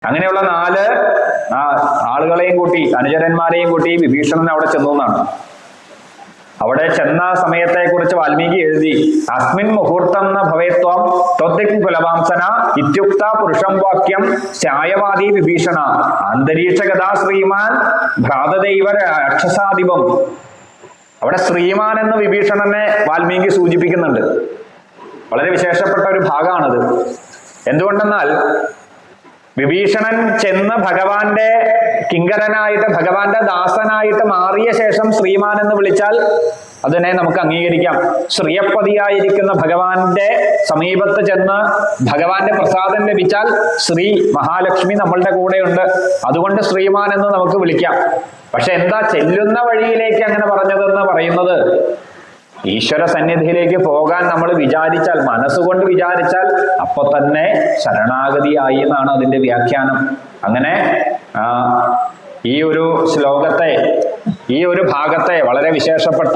അങ്ങനെയുള്ള 4 ആളുകളെയും കൂട്ടി, അനുചരന്മാരെയും കൂട്ടി വിഭീഷണൻ അവിടെ ചെന്നു എന്നാണ്. അവിടെ ചെന്ന സമയത്തെ കുറിച്ച് വാൽമീകി എഴുതി, അസ്മിൻ മുഹൂർത്തം ന ഭവേത്വം ത്വദ്ദിക് കുലവാംസന ഇത്യുക്ത പുരുഷം വാക്യം ശ്യായവാദി വിഭീഷണ അന്തരീക്ഷഗതാ ശ്രീമാൻ ഭ്രാതദൈവ രാക്ഷസാധിപം. അവിടെ ശ്രീമാൻ എന്ന് വിഭീഷണനെ വാൽമീകി സൂചിപ്പിക്കുന്നുണ്ട്. വളരെ വിശേഷപ്പെട്ട ഒരു ഭാഗമാണത്. എന്തുകൊണ്ടെന്നാൽ വിഭീഷണൻ ചെന്ന് ഭഗവാന്റെ കിങ്കരനായിട്ട്, ഭഗവാന്റെ ദാസനായിട്ട് മാറിയ ശേഷം ശ്രീമാൻ എന്ന് വിളിച്ചാൽ അതിനെ നമുക്ക് അംഗീകരിക്കാം. ശ്രീയപ്പതിയായിരിക്കുന്ന ഭഗവാന്റെ സമീപത്ത് ചെന്ന് ഭഗവാന്റെ പ്രസാദം ലഭിച്ചാൽ ശ്രീ മഹാലക്ഷ്മി നമ്മളുടെ കൂടെയുണ്ട്, അതുകൊണ്ട് ശ്രീമാൻ എന്ന് നമുക്ക് വിളിക്കാം. പക്ഷെ എന്താ ചെല്ലുന്ന വഴിയിലേക്ക് അങ്ങനെ പറഞ്ഞതെന്ന് പറയുന്നത്, ഈശ്വര സന്നിധിയിലേക്ക് പോകാൻ നമ്മൾ വിചാരിച്ചാൽ, മനസ്സുകൊണ്ട് വിചാരിച്ചാൽ അപ്പൊ തന്നെ ശരണാഗതിയായി എന്നാണ് അതിന്റെ വ്യാഖ്യാനം. അങ്ങനെ ഈ ഒരു ശ്ലോകത്തെ, ഈ ഒരു ഭാഗത്തെ വളരെ വിശേഷപ്പെട്ട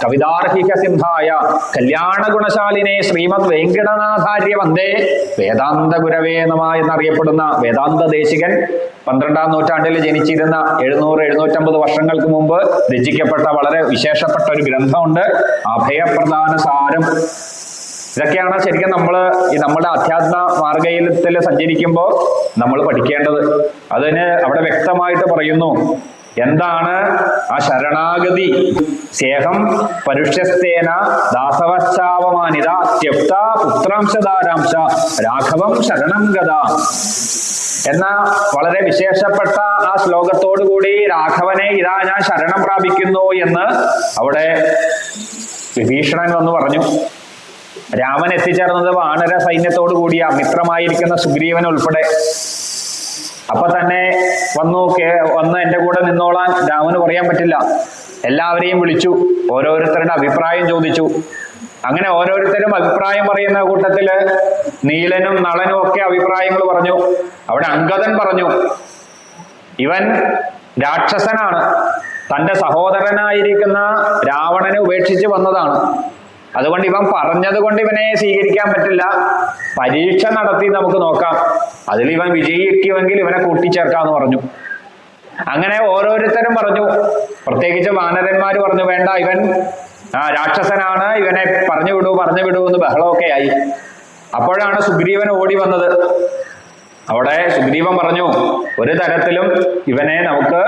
കവിതാർഹിക സിംഹായ കല്യാണ ഗുണശാലിനെ ശ്രീമദ് വെങ്കടനാഥാര്യ വന്ദേ വേദാന്ത ഗുരവേ നമ എന്നറിയപ്പെടുന്ന വേദാന്ത ദേശികൻ 12ാം നൂറ്റാണ്ടിൽ ജനിച്ചിരുന്ന 700-750 വർഷങ്ങൾക്ക് മുമ്പ് രചിക്കപ്പെട്ട വളരെ വിശേഷപ്പെട്ട ഒരു ഗ്രന്ഥമുണ്ട്, അഭയപ്രദാന സാരം. ഇതൊക്കെയാണ് ശരിക്കും നമ്മുടെ അധ്യാത്മ മാർഗത്തിൽ സഞ്ചരിക്കുമ്പോൾ നമ്മൾ പഠിക്കേണ്ടത്. അതിന് അവിടെ വ്യക്തമായിട്ട് പറയുന്നു എന്താണ് ആ ശരണാഗതി. സ്യേഹം പരുഷ്യസ്തേന ദാസവച്ചാവമാനിത ത്യക്ത പുത്രാംശധാരാംശ രാഘവം ശരണം ഗത എന്ന വളരെ വിശേഷപ്പെട്ട ആ ശ്ലോകത്തോടുകൂടി രാഘവനെ ഇതാ ഞാൻ ശരണം പ്രാപിക്കുന്നു എന്ന് അവിടെ വിഭീഷണൻ വന്ന് പറഞ്ഞു. രാമൻ എത്തിച്ചേർന്നത് വാനര സൈന്യത്തോടു കൂടിയ മിത്രമായിരിക്കുന്ന സുഗ്രീവൻ ഉൾപ്പെടെ. അപ്പൊ തന്നെ വന്ന് എന്റെ കൂടെ നിന്നോളാൻ രാമന് പറയാൻ പറ്റില്ല. എല്ലാവരെയും വിളിച്ചു, ഓരോരുത്തരുടെ അഭിപ്രായം ചോദിച്ചു. അങ്ങനെ ഓരോരുത്തരും അഭിപ്രായം പറയുന്ന കൂട്ടത്തില് നീലനും നളനും ഒക്കെ അഭിപ്രായങ്ങൾ പറഞ്ഞു. അവിടെ അംഗദൻ പറഞ്ഞു, ഇവൻ രാക്ഷസനാണ്, തന്റെ സഹോദരനായിരിക്കുന്ന രാവണനെ ഉപേക്ഷിച്ച് വന്നതാണ്, അതുകൊണ്ട് ഇവൻ പറഞ്ഞത് കൊണ്ട് ഇവനെ സ്വീകരിക്കാൻ പറ്റില്ല, പരീക്ഷ നടത്തി നമുക്ക് നോക്കാം, അതിൽ ഇവൻ വിജയിക്കുമെങ്കിൽ ഇവനെ കൂട്ടിച്ചേർക്കാന്ന് പറഞ്ഞു. അങ്ങനെ ഓരോരുത്തരും പറഞ്ഞു. പ്രത്യേകിച്ച് വാനരന്മാര് പറഞ്ഞു, വേണ്ട, ഇവൻ രാക്ഷസനാണ്, ഇവനെ പറഞ്ഞു വിടൂ എന്ന് ബഹളമൊക്കെ ആയി. അപ്പോഴാണ് സുഗ്രീവൻ ഓടി വന്നത്. അവിടെ സുഗ്രീവൻ പറഞ്ഞു, ഒരു തരത്തിലും ഇവനെ നമുക്ക്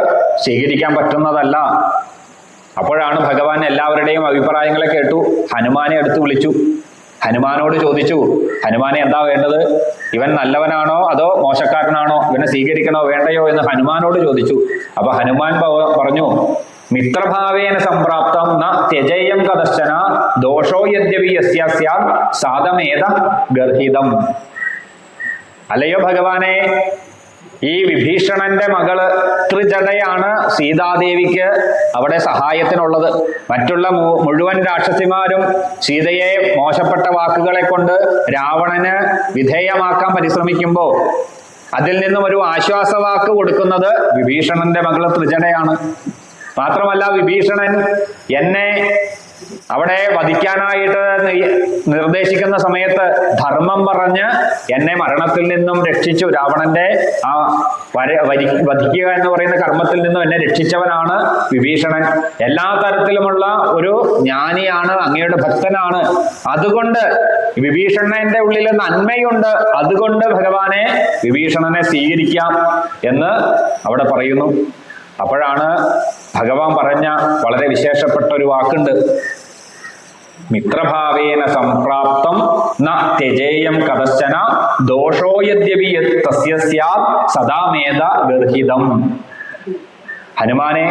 സ്വീകരിക്കാൻ പറ്റുന്നതല്ല. അപ്പോഴാണ് ഭഗവാൻ എല്ലാവരുടെയും അഭിപ്രായങ്ങളെ കേട്ടു. ഹനുമാനെ അടുത്ത് വിളിച്ചു. ഹനുമാനോട് ചോദിച്ചു, ഹനുമാനെ എന്താ വേണ്ടത്? ഇവൻ നല്ലവനാണോ അതോ മോശക്കാരനാണോ? ഇവനെ സ്വീകരിക്കണോ വേണ്ടയോ എന്ന് ഹനുമാനോട് ചോദിച്ചു. അപ്പൊ ഹനുമാൻ പറഞ്ഞു, മിത്രഭാവേന സംപ്രാപ്തം ന ത്യജേയം കദശ്ചന ദോഷോ യദ്യപി യസ്യ സ്യാത് സാദമേത ഗർഹിതം. അല്ലയോ ഭഗവാനെ, ഈ വിഭീഷണന്റെ മകള് ത്രിജടയാണ് സീതാദേവിക്ക് അവിടെ സഹായത്തിനുള്ളത്. മറ്റുള്ള മുഴുവൻ രാക്ഷസിമാരും സീതയെ മോശപ്പെട്ട വാക്കുകളെ കൊണ്ട് രാവണന് വിധേയമാക്കാൻ പരിശ്രമിക്കുമ്പോ അതിൽ നിന്നും ഒരു ആശ്വാസവാക്ക് കൊടുക്കുന്നത് വിഭീഷണന്റെ മകള് ത്രിജടയാണ്. മാത്രമല്ല, വിഭീഷണൻ എന്നെ അവിടെ വധിക്കാനായിട്ട് നിർദ്ദേശിക്കുന്ന സമയത്ത് ധർമ്മം പറഞ്ഞ് എന്നെ മരണത്തിൽ നിന്നും രക്ഷിച്ചു. രാവണന്റെ ആ വധിക്കുക എന്ന് പറയുന്ന കർമ്മത്തിൽ നിന്നും എന്നെ രക്ഷിച്ചവനാണ് വിഭീഷണൻ. എല്ലാ തരത്തിലുമുള്ള ഒരു ജ്ഞാനിയാണ്, അങ്ങയുടെ ഭക്തനാണ്. അതുകൊണ്ട് വിഭീഷണന്റെ ഉള്ളിൽ നന്മയുണ്ട്, അതുകൊണ്ട് ഭഗവാനെ വിഭീഷണനെ സ്വീകരിക്കാം എന്ന് അവിടെ പറയുന്നു. അപ്പോഴാണ് ഭഗവാൻ പറഞ്ഞ വളരെ വിശേഷപ്പെട്ട ഒരു വാക്കുണ്ട്, മിത്രഭാവേന സംപ്രാപ്തം ന ത്യജേയം കദശ്ചന ദോഷോ യദ്യപി തസ്യ സ്യാത് സദാമേത ഗർഹിതം. ഹനുമാനെ,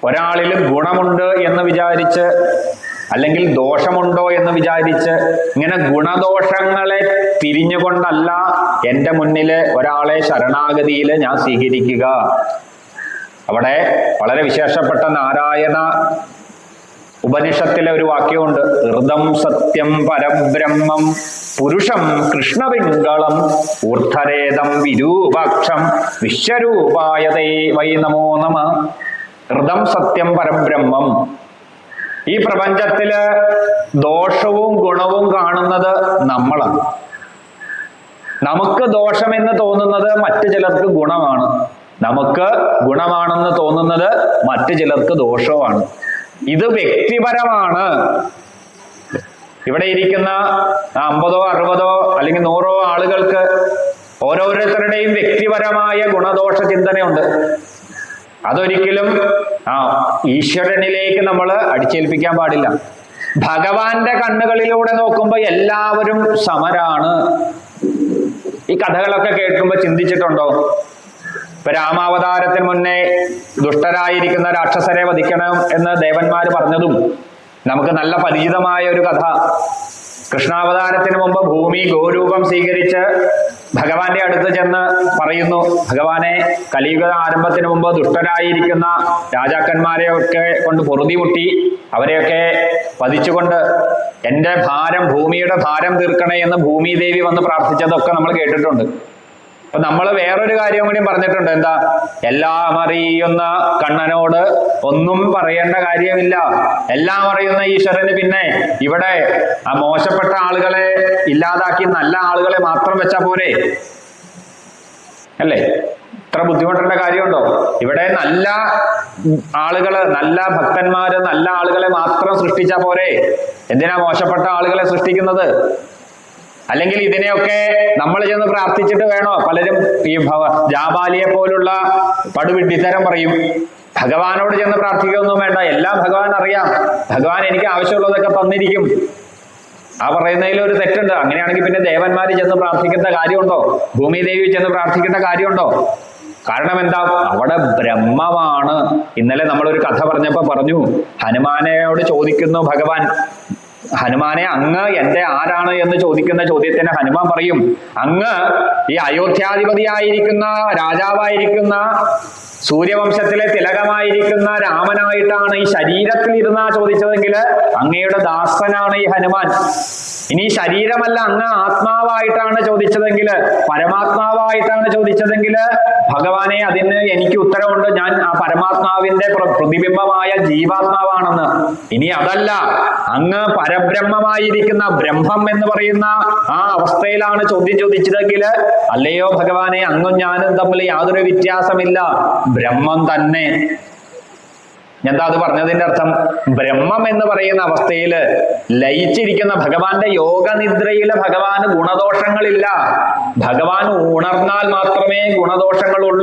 ഒരാളിൽ ഗുണമുണ്ട് എന്ന് വിചാരിച്ച് അല്ലെങ്കിൽ ദോഷമുണ്ടോ എന്ന് വിചാരിച്ച് ഇങ്ങനെ ഗുണദോഷങ്ങളെ തിരിഞ്ഞുകൊണ്ടല്ല എൻ്റെ മുന്നില് ഒരാളെ ശരണാഗതിയിൽ ഞാൻ സ്വീകരിക്കുക. അവിടെ വളരെ വിശേഷപ്പെട്ട നാരായണ ഉപനിഷത്തിലെ ഒരു വാക്യമുണ്ട്, ഹൃദം സത്യം പരബ്രഹ്മം പുരുഷം കൃഷ്ണപിംഗളം ഊർധരേതം വിരൂപാക്ഷം വിശ്വരൂപായതേ വൈ നമോ നമ. ഹൃദം സത്യം പരബ്രഹ്മം. ഈ പ്രപഞ്ചത്തില് ദോഷവും ഗുണവും കാണുന്നത് നമ്മളാണ്. നമുക്ക് ദോഷമെന്ന് തോന്നുന്നത് മറ്റു ചിലർക്ക് ഗുണമാണ്, നമുക്ക് ഗുണമാണെന്ന് തോന്നുന്നത് മറ്റു ചിലർക്ക് ദോഷവുമാണ്. ഇത് വ്യക്തിപരമാണ്. ഇവിടെ ഇരിക്കുന്ന 50ഓ 60ഓ അല്ലെങ്കിൽ 100ഓ ആളുകൾക്ക് ഓരോരുത്തരുടെയും വ്യക്തിപരമായ ഗുണദോഷ ചിന്തനയുണ്ട്. അതൊരിക്കലും ഈശ്വരനിലേക്ക് നമ്മൾ അടിച്ചേൽപ്പിക്കാൻ പാടില്ല. ഭഗവാന്റെ കണ്ണുകളിലൂടെ നോക്കുമ്പോൾ എല്ലാവരും സമരാണ്. ഈ കഥകളൊക്കെ കേൾക്കുമ്പോൾ ചിന്തിച്ചിട്ടുണ്ടോ? ഇപ്പൊ രാമാവതാരത്തിന് മുന്നേ ദുഷ്ടരായിരിക്കുന്ന രാക്ഷസരെ വധിക്കണം എന്ന് ദേവന്മാര് പറഞ്ഞതും നമുക്ക് നല്ല പരിചിതമായ ഒരു കഥ. കൃഷ്ണാവതാരത്തിന് മുമ്പ് ഭൂമി ഗോരൂപം സ്വീകരിച്ച് ഭഗവാന്റെ അടുത്ത് ചെന്ന് പറയുന്നു, ഭഗവാനെ, കലിയുഗ ആരംഭത്തിന് മുമ്പ് ദുഷ്ടരായിരിക്കുന്ന രാജാക്കന്മാരെയൊക്കെ കൊണ്ട് പൊറുതിമുട്ടി അവരെയൊക്കെ വധിച്ചുകൊണ്ട് എൻ്റെ ഭാരം, ഭൂമിയുടെ ഭാരം തീർക്കണേ എന്ന് ഭൂമിദേവി വന്ന് പ്രാർത്ഥിച്ചതൊക്കെ നമ്മൾ കേട്ടിട്ടുണ്ട്. അപ്പൊ നമ്മൾ വേറൊരു കാര്യം കൂടി പറഞ്ഞിട്ടുണ്ട്. എന്താ? എല്ലാം അറിയുന്ന കണ്ണനോട് ഒന്നും പറയേണ്ട കാര്യമില്ല. എല്ലാം അറിയുന്ന ഈശ്വരന് പിന്നെ ഇവിടെ ആ മോശപ്പെട്ട ആളുകളെ ഇല്ലാതാക്കി നല്ല ആളുകളെ മാത്രം വെച്ചാ പോരെ? അല്ലേ? ഇത്ര ബുദ്ധിമുട്ടേണ്ട കാര്യമുണ്ടോ? ഇവിടെ നല്ല ആളുകള്, നല്ല ഭക്തന്മാര്, നല്ല ആളുകളെ മാത്രം സൃഷ്ടിച്ചാ പോരെ? എന്തിനാ മോശപ്പെട്ട ആളുകളെ സൃഷ്ടിക്കുന്നത്? അല്ലെങ്കിൽ ഇതിനെയൊക്കെ നമ്മൾ ചെന്ന് പ്രാർത്ഥിച്ചിട്ട് വേണോ? പലരും ഈ ജാബാലിയെ പോലുള്ള പടുവിഡ്ഢിത്തരം പറയും. ഭഗവാനോട് ചെന്ന് പ്രാർത്ഥിക്കുകയൊന്നും വേണ്ട, എല്ലാം ഭഗവാൻ അറിയാം, ഭഗവാൻ എനിക്ക് ആവശ്യമുള്ളതൊക്കെ തന്നിരിക്കും. ആ പറയുന്നതിൽ ഒരു തെറ്റുണ്ട്. അങ്ങനെയാണെങ്കിൽ പിന്നെ ദേവന്മാര് ചെന്ന് പ്രാർത്ഥിക്കേണ്ട കാര്യമുണ്ടോ? ഭൂമിദേവി ചെന്ന് പ്രാർത്ഥിക്കേണ്ട കാര്യമുണ്ടോ? കാരണം എന്താ? അവിടെ ബ്രഹ്മമാണ്. ഇന്നലെ നമ്മളൊരു കഥ പറഞ്ഞപ്പോ പറഞ്ഞു, ഹനുമാനോട് ചോദിക്കുന്നു ഭഗവാൻ, ഹനുമാനെ, അങ്ങ് എന്റെ ആരാണ് എന്ന് ചോദിക്കുന്ന ചോദ്യത്തിന് ഹനുമാൻ പറയും, അങ്ങ് ഈ അയോധ്യാധിപതിയായിരിക്കുന്ന രാജാവായിരിക്കുന്ന സൂര്യവംശത്തിലെ തിലകമായിരിക്കുന്ന രാമനായിട്ടാണ് ഈ ശരീരത്തിൽ ഇരുന്നാ ചോദിച്ചതെങ്കിൽ അങ്ങയുടെ ദാസനാണ് ഈ ഹനുമാൻ. ഇനി ശരീരമല്ല, അങ്ങ് ആത്മാവായിട്ടാണ് ചോദിച്ചതെങ്കിൽ, പരമാത്മാവായിട്ടാണ് ചോദിച്ചതെങ്കിൽ, ഭഗവാനെ, അതിന് എനിക്ക് ഉത്തരവുണ്ട്, ഞാൻ ആ പരമാത്മാവിന്റെ പ്രതിബിംബമായ ജീവാത്മാവാണെന്ന്. ഇനി അതല്ല, അങ്ങ് പരബ്രഹ്മമായിരിക്കുന്ന ബ്രഹ്മം എന്ന് പറയുന്ന ആ അവസ്ഥയിലാണ് ചോദ്യം ചോദിച്ചതെങ്കിൽ, അല്ലയോ ഭഗവാനെ, അങ്ങും ഞാനും തമ്മിൽ യാതൊരു വ്യത്യാസമില്ല, ബ്രഹ്മം തന്നെ. എന്താ അത് പറഞ്ഞതിന്റെ അർത്ഥം? ബ്രഹ്മം എന്ന് പറയുന്ന അവസ്ഥയിൽ ലയിച്ചിരിക്കുന്ന ഭഗവാന്റെ യോഗനിദ്രയിലെ ഭഗവാന് ഗുണദോഷങ്ങളില്ല. ഭഗവാൻ ഉണർന്നാൽ മാത്രമേ ഗുണദോഷങ്ങളുള്ളൂ.